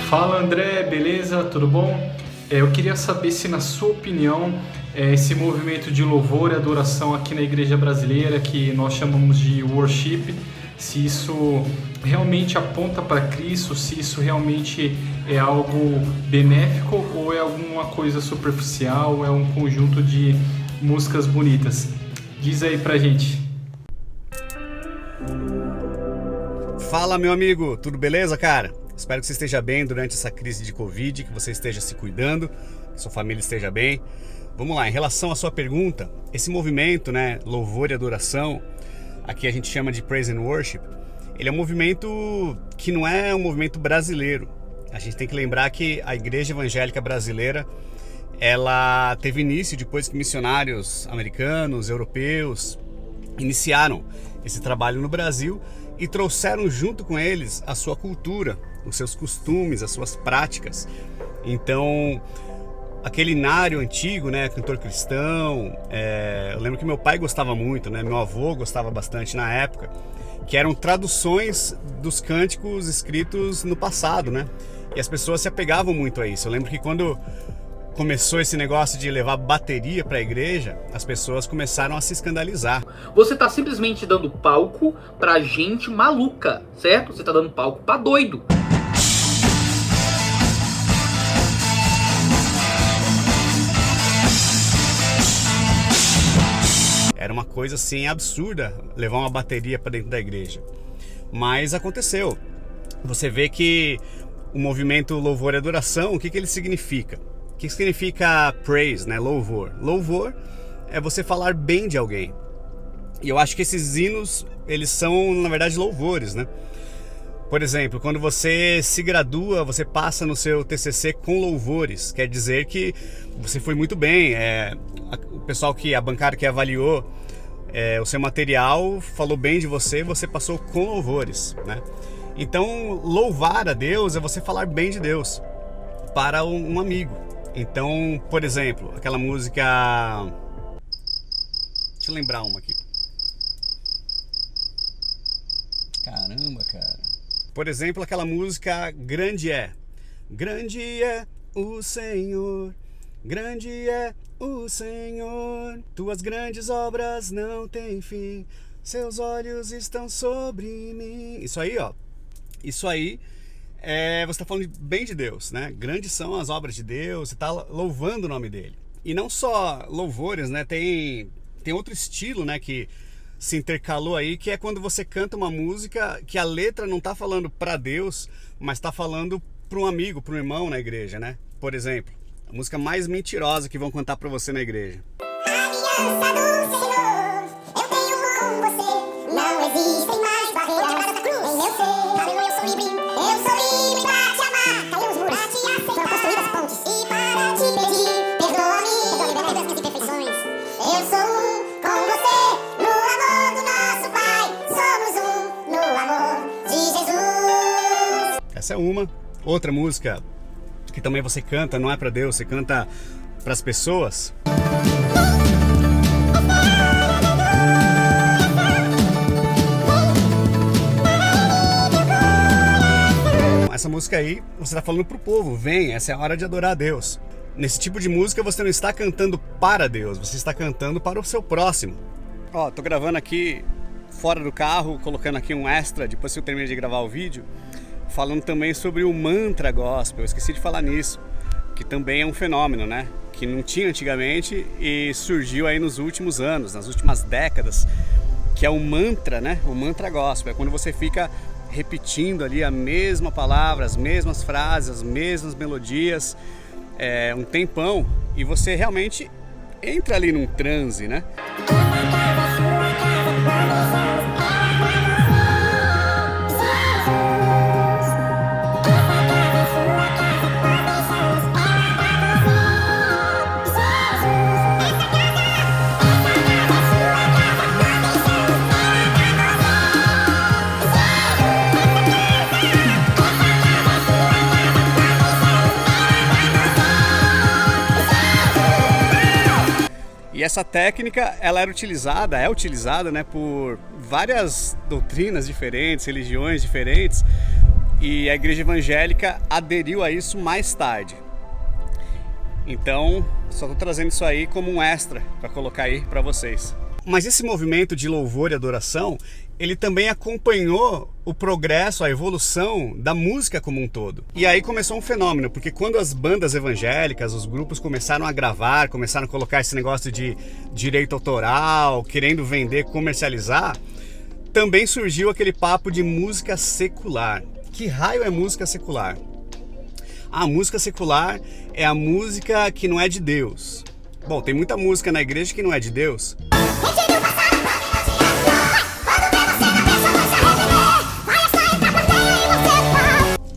Fala André, beleza? Tudo bom? Eu queria saber se, na sua opinião, esse movimento de louvor e adoração aqui na igreja brasileira, que nós chamamos de worship, se isso realmente aponta para Cristo, se isso realmente é algo benéfico ou é alguma coisa superficial, é um conjunto de músicas bonitas. Diz aí pra gente. Fala, meu amigo, tudo beleza, cara? Espero que você esteja bem durante essa crise de Covid, que você esteja se cuidando, que sua família esteja bem. Vamos lá, em relação à sua pergunta, esse movimento, louvor e adoração, aqui a gente chama de praise and worship, ele é um movimento que não é um movimento brasileiro. A gente tem que lembrar que a igreja evangélica brasileira, ela teve início depois que missionários americanos, europeus, iniciaram esse trabalho no Brasil e trouxeram junto com eles a sua cultura, os seus costumes, as suas práticas. Então, aquele inário antigo, cantor cristão, eu lembro que meu pai gostava muito, meu avô gostava bastante na época, que eram traduções dos cânticos escritos no passado, e as pessoas se apegavam muito a isso. Eu lembro que quando começou esse negócio de levar bateria para a igreja, as pessoas começaram a se escandalizar. Você tá simplesmente dando palco pra gente maluca, certo? Você tá dando palco pra doido. Era uma coisa assim absurda levar uma bateria para dentro da igreja. Mas aconteceu. Você vê que o movimento louvor e adoração, o que ele significa? O que significa praise, louvor? Louvor é você falar bem de alguém. E eu acho que esses hinos, eles são, na verdade, louvores, Por exemplo, quando você se gradua, você passa no seu TCC com louvores. Quer dizer que você foi muito bem. O pessoal a bancária que avaliou o seu material falou bem de você, você passou com louvores, Então, louvar a Deus é você falar bem de Deus para um amigo. Então, por exemplo, aquela música... Deixa eu lembrar uma aqui. Caramba, cara. Por exemplo, aquela música Grande é. Grande é o Senhor, grande é o Senhor. Tuas grandes obras não têm fim, seus olhos estão sobre mim. Isso aí, você está falando bem de Deus, Grandes são as obras de Deus, você está louvando o nome dele. E não só louvores, tem outro estilo, que se intercalou aí, que é quando você canta uma música que a letra não está falando para Deus, mas está falando para um amigo, para um irmão na igreja, Por exemplo, a música mais mentirosa que vão cantar para você na igreja. Aliança do Senhor, eu tenho com você, não existem mais barreiras em meu ser. Aleluia, eu sou livre. Eu sou livre pra te amar, caiu os muros pra te aceitar. Foram construídas pontes e para te pedir, perdoa-me das minhas imperfeições. Eu sou um com você, no amor do nosso Pai. Somos um no amor de Jesus. Essa é uma. Outra música que também você canta, não é pra Deus, você canta pras pessoas. Essa música aí, você está falando pro povo, vem, essa é a hora de adorar a Deus. Nesse tipo de música você não está cantando para Deus, você está cantando para o seu próximo. Tô gravando aqui fora do carro, colocando aqui um extra, depois que eu terminei de gravar o vídeo, falando também sobre o mantra gospel. Eu esqueci de falar nisso, que também é um fenômeno, que não tinha antigamente e surgiu aí nos últimos anos, nas últimas décadas, que é o mantra, o mantra gospel. É quando você fica repetindo ali a mesma palavra, as mesmas frases, as mesmas melodias, um tempão, e você realmente entra ali num transe, E essa técnica, ela é utilizada, por várias doutrinas diferentes, religiões diferentes, e a igreja evangélica aderiu a isso mais tarde. Então, só estou trazendo isso aí como um extra para colocar aí para vocês. Mas esse movimento de louvor e adoração, ele também acompanhou o progresso, a evolução da música como um todo. E aí começou um fenômeno, porque quando as bandas evangélicas, os grupos começaram a gravar, começaram a colocar esse negócio de direito autoral, querendo vender, comercializar, também surgiu aquele papo de música secular. Que raio é música secular? A música secular é a música que não é de Deus. Bom, tem muita música na igreja que não é de Deus.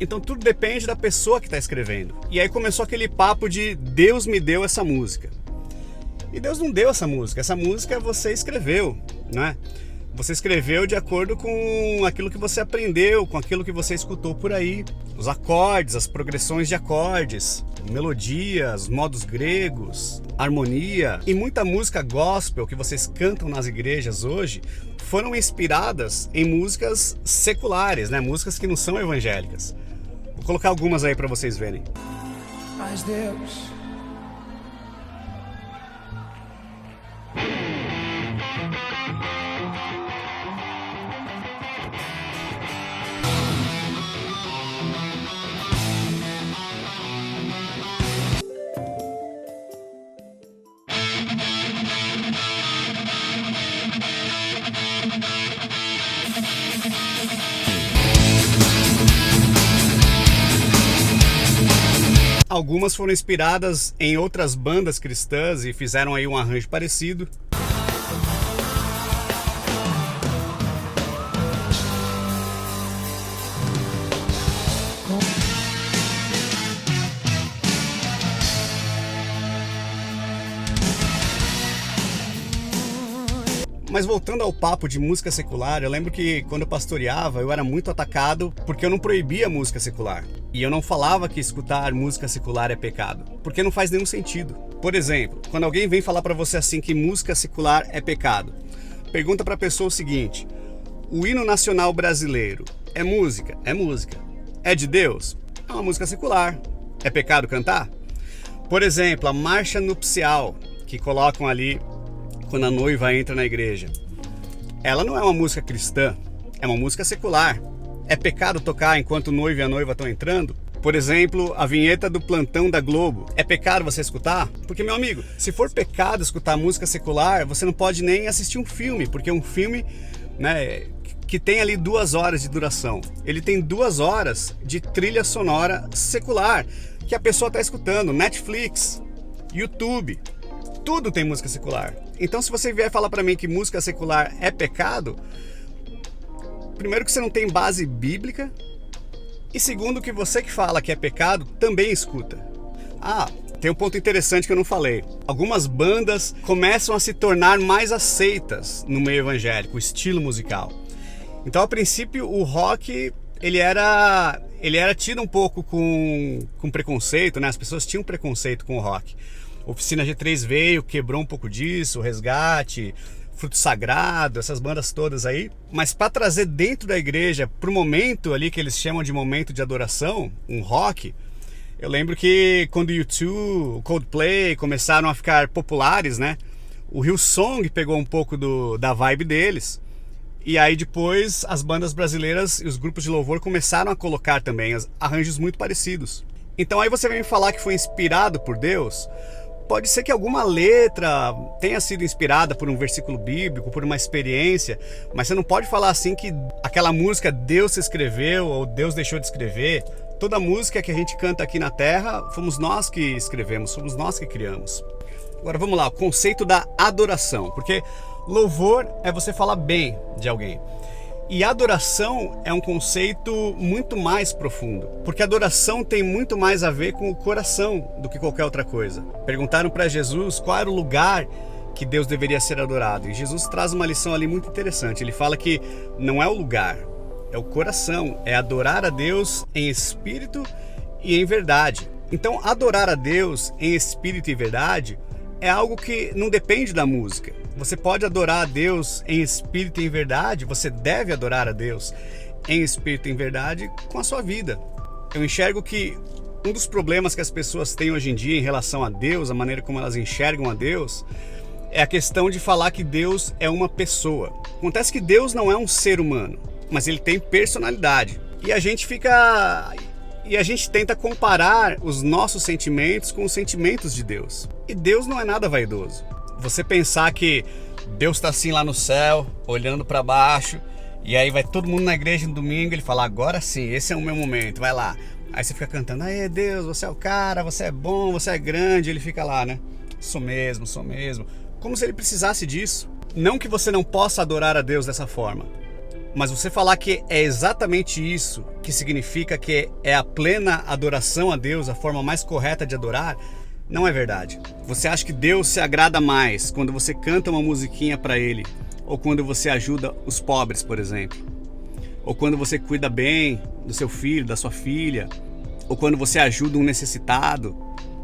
Então tudo depende da pessoa que está escrevendo. E aí começou aquele papo de Deus me deu essa música. E Deus não deu essa música você escreveu, né? Você escreveu de acordo com aquilo que você aprendeu, com aquilo que você escutou por aí. Os acordes, as progressões de acordes, melodias, modos gregos, harmonia. E muita música gospel que vocês cantam nas igrejas hoje foram inspiradas em músicas seculares, né? Músicas que não são evangélicas. Vou colocar algumas aí para vocês verem. Mas Deus, Algumas foram inspiradas em outras bandas cristãs e fizeram aí um arranjo parecido. Mas voltando ao papo de música secular, eu lembro que quando eu pastoreava, eu era muito atacado porque eu não proibia música secular. E eu não falava que escutar música secular é pecado, porque não faz nenhum sentido. Por exemplo, quando alguém vem falar pra você assim que música secular é pecado, pergunta pra pessoa o seguinte: o hino nacional brasileiro é música? É música. É de Deus? É uma música secular. É pecado cantar? Por exemplo, a marcha nupcial que colocam ali quando a noiva entra na igreja, ela não é uma música cristã, é uma música secular. É pecado tocar enquanto o noivo e a noiva estão entrando? Por exemplo, a vinheta do plantão da Globo, é pecado você escutar? Porque, meu amigo, se for pecado escutar música secular, você não pode nem assistir um filme, porque um filme, né, que tem ali 2 horas de duração, ele tem 2 horas de trilha sonora secular, que a pessoa está escutando. Netflix, YouTube, tudo tem música secular. Então, se você vier falar para mim que música secular é pecado, primeiro que você não tem base bíblica, e segundo que você que fala que é pecado também escuta. Ah, tem um ponto interessante que eu não falei. Algumas bandas começam a se tornar mais aceitas no meio evangélico, o estilo musical. Então, a princípio, o rock ele era tido um pouco com preconceito, né? As pessoas tinham preconceito com o rock. Oficina G3 veio, quebrou um pouco disso, o Resgate, Fruto Sagrado, essas bandas todas aí. Mas para trazer dentro da igreja, pro momento ali que eles chamam de momento de adoração, um rock, eu lembro que quando o U2, o Coldplay começaram a ficar populares, né? O Hillsong pegou um pouco da vibe deles. E aí depois as bandas brasileiras e os grupos de louvor começaram a colocar também arranjos muito parecidos. Então aí você vem me falar que foi inspirado por Deus? Pode ser que alguma letra tenha sido inspirada por um versículo bíblico, por uma experiência, mas você não pode falar assim que aquela música Deus escreveu ou Deus deixou de escrever. Toda música que a gente canta aqui na Terra, fomos nós que escrevemos, fomos nós que criamos. Agora vamos lá, o conceito da adoração, porque louvor é você falar bem de alguém. E adoração é um conceito muito mais profundo, porque adoração tem muito mais a ver com o coração do que qualquer outra coisa. Perguntaram para Jesus qual era o lugar que Deus deveria ser adorado, e Jesus traz uma lição ali muito interessante. Ele fala que não é o lugar, é o coração, é adorar a Deus em espírito e em verdade. Então, adorar a Deus em espírito e verdade é algo que não depende da música. Você pode adorar a Deus em espírito e em verdade, você deve adorar a Deus em espírito e em verdade com a sua vida. Eu enxergo que um dos problemas que as pessoas têm hoje em dia em relação a Deus, a maneira como elas enxergam a Deus, é a questão de falar que Deus é uma pessoa. Acontece que Deus não é um ser humano, mas ele tem personalidade. E a gente tenta comparar os nossos sentimentos com os sentimentos de Deus. E Deus não é nada vaidoso. Você pensar que Deus está assim lá no céu, olhando para baixo, e aí vai todo mundo na igreja no domingo, ele fala, agora sim, esse é o meu momento, vai lá. Aí você fica cantando, aê Deus, você é o cara, você é bom, você é grande. Ele fica lá, né? Sou mesmo. Como se ele precisasse disso. Não que você não possa adorar a Deus dessa forma, mas você falar que é exatamente isso que significa que é a plena adoração a Deus, a forma mais correta de adorar, não é verdade. Você acha que Deus se agrada mais quando você canta uma musiquinha para Ele, ou quando você ajuda os pobres, por exemplo, ou quando você cuida bem do seu filho, da sua filha, ou quando você ajuda um necessitado.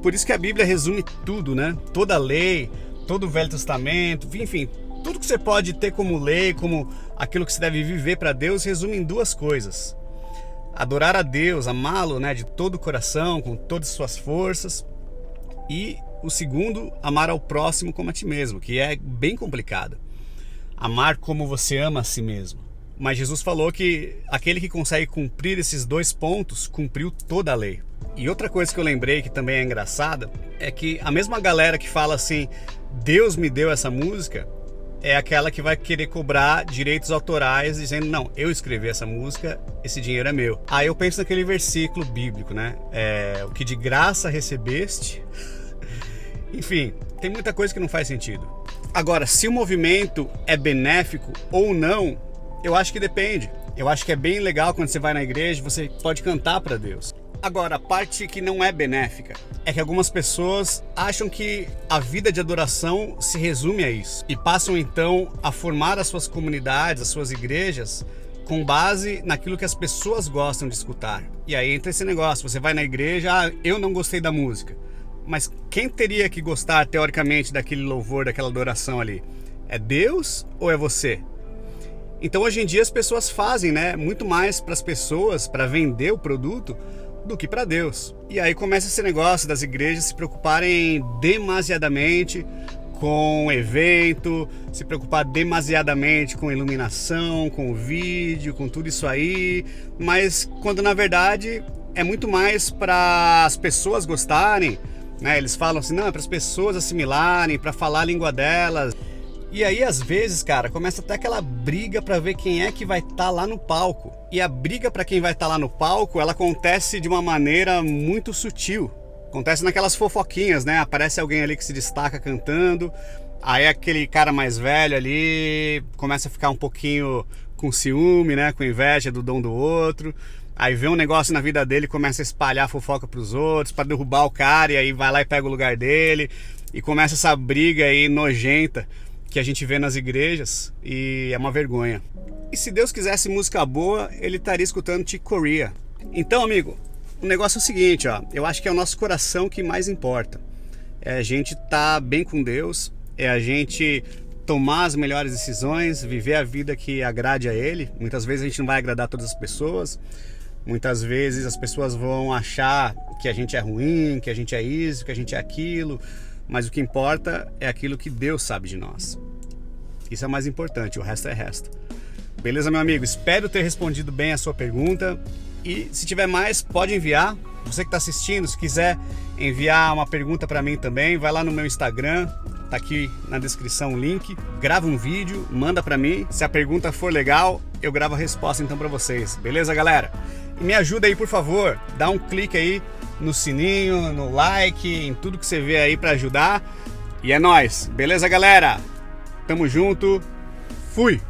Por isso que a Bíblia resume tudo, né? Toda a lei, todo o Velho Testamento, enfim, tudo que você pode ter como lei, como aquilo que você deve viver para Deus, resume em duas coisas. Adorar a Deus, amá-lo, né, de todo o coração, com todas as suas forças. E o segundo, amar ao próximo como a ti mesmo, que é bem complicado. Amar como você ama a si mesmo. Mas Jesus falou que aquele que consegue cumprir esses dois pontos, cumpriu toda a lei. E outra coisa que eu lembrei que também é engraçada, é que a mesma galera que fala assim, Deus me deu essa música, é aquela que vai querer cobrar direitos autorais, dizendo, não, eu escrevi essa música, esse dinheiro é meu. Aí eu penso naquele versículo bíblico, né? O que de graça recebeste. Enfim, tem muita coisa que não faz sentido. Agora, se o movimento é benéfico ou não, eu acho que depende. Eu acho que é bem legal quando você vai na igreja, você pode cantar para Deus. Agora, a parte que não é benéfica é que algumas pessoas acham que a vida de adoração se resume a isso. E passam então a formar as suas comunidades, as suas igrejas, com base naquilo que as pessoas gostam de escutar. E aí entra esse negócio, você vai na igreja, eu não gostei da música. Mas quem teria que gostar, teoricamente, daquele louvor, daquela adoração ali? É Deus ou é você? Então, hoje em dia, as pessoas fazem, né, muito mais para as pessoas, para vender o produto, do que para Deus. E aí começa esse negócio das igrejas se preocuparem demasiadamente com o evento, se preocupar demasiadamente com iluminação, com o vídeo, com tudo isso aí, mas quando na verdade é muito mais para as pessoas gostarem, né? Eles falam assim, não, é para as pessoas assimilarem, para falar a língua delas. E aí, às vezes, cara, começa até aquela briga para ver quem é que vai estar lá no palco. E a briga para quem vai estar lá no palco, ela acontece de uma maneira muito sutil. Acontece naquelas fofoquinhas, né? Aparece alguém ali que se destaca cantando, aí aquele cara mais velho ali começa a ficar um pouquinho com ciúme, né? Com inveja do dom do outro. Aí vê um negócio na vida dele e começa a espalhar fofoca pros outros, para derrubar o cara, e aí vai lá e pega o lugar dele. E começa essa briga aí nojenta que a gente vê nas igrejas, e é uma vergonha. E se Deus quisesse música boa, ele estaria escutando Chick Corea. Então, amigo, o negócio é o seguinte, ó, eu acho que é o nosso coração que mais importa. É a gente estar bem com Deus, é a gente tomar as melhores decisões, viver a vida que agrade a Ele. Muitas vezes a gente não vai agradar todas as pessoas, muitas vezes as pessoas vão achar que a gente é ruim, que a gente é isso, que a gente é aquilo, mas o que importa é aquilo que Deus sabe de nós. Isso é mais importante, o resto é resto. Beleza, meu amigo? Espero ter respondido bem a sua pergunta. E se tiver mais, pode enviar. Você que está assistindo, se quiser enviar uma pergunta para mim também, vai lá no meu Instagram, tá aqui na descrição o link. Grava um vídeo, manda para mim. Se a pergunta for legal, eu gravo a resposta então para vocês. Beleza, galera? E me ajuda aí, por favor. Dá um clique aí no sininho, no like, em tudo que você vê aí para ajudar. E é nóis. Beleza, galera? Tamo junto. Fui!